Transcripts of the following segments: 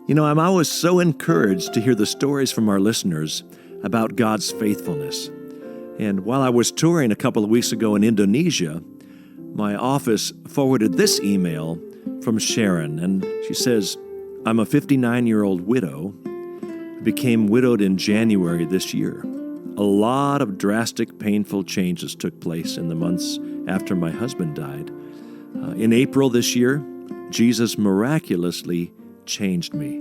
I'm always so encouraged to hear the stories from our listeners about God's faithfulness. And while I was touring a couple of weeks ago in Indonesia, my office forwarded this email from Sharon, and she says, "I'm a 59-year-old widow, became widowed in January this year. A lot of drastic, painful changes took place in the months after my husband died. In April this year, Jesus miraculously changed me.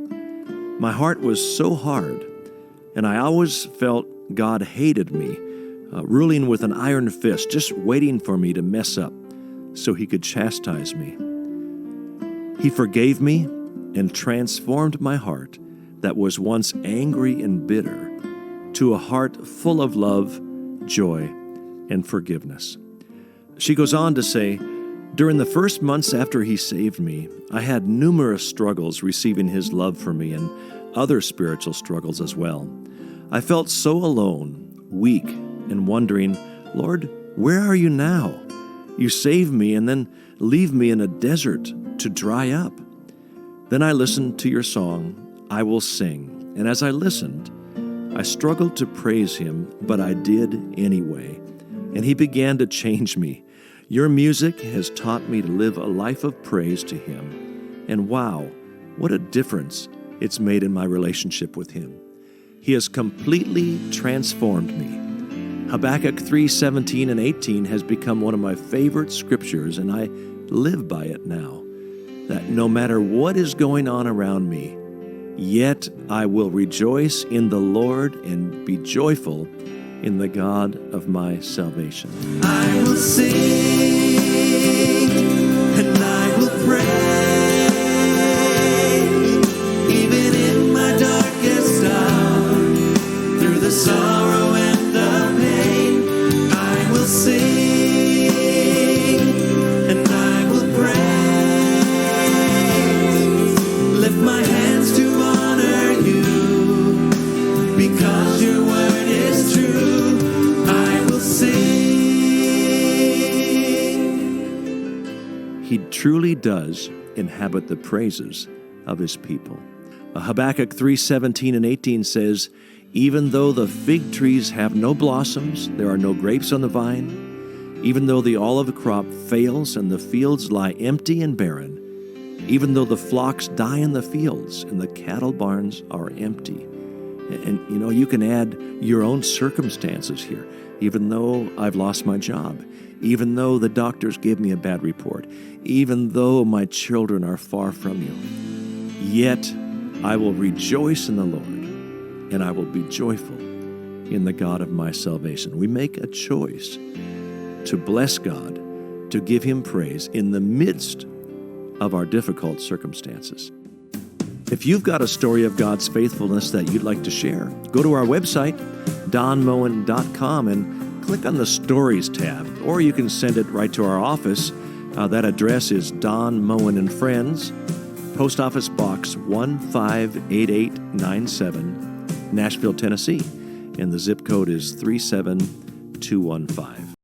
My heart was so hard, and I always felt God hated me, ruling with an iron fist, just waiting for me to mess up so He could chastise me. He forgave me and transformed my heart that was once angry and bitter to a heart full of love, joy, and forgiveness." She goes on to say, "During the first months after He saved me, I had numerous struggles receiving His love for me and other spiritual struggles as well. I felt so alone, weak, and wondering, Lord, where are You now? You save me and then leave me in a desert to dry up. Then I listened to Your song, I Will Sing, and as I listened, I struggled to praise Him, but I did anyway, and He began to change me. Your music has taught me to live a life of praise to Him, and wow, what a difference it's made in my relationship with Him. He has completely transformed me." Habakkuk 3:17 and 18 has become one of my favorite scriptures, and I live by it now, that no matter what is going on around me, yet I will rejoice in the Lord and be joyful in the God of my salvation. I will sing and I will praise, even in my darkest hour, through the sorrow and the pain. I will sing and I will praise, lift my hands to honor You, because Your word is true. I will sing. He truly does inhabit the praises of His people. Habakkuk 3:17 and 18 says, "Even though the fig trees have no blossoms, there are no grapes on the vine, even though the olive crop fails and the fields lie empty and barren, even though the flocks die in the fields and the cattle barns are empty." And you can add your own circumstances here. Even though I've lost my job, even though the doctors gave me a bad report, even though my children are far from You, yet I will rejoice in the Lord, and I will be joyful in the God of my salvation. We make a choice to bless God, to give Him praise in the midst of our difficult circumstances. If you've got a story of God's faithfulness that you'd like to share, go to our website, donmoen.com, and click on the Stories tab, or you can send it right to our office. That address is Don Moen and Friends, Post Office Box 158897, Nashville, Tennessee, and the zip code is 37215.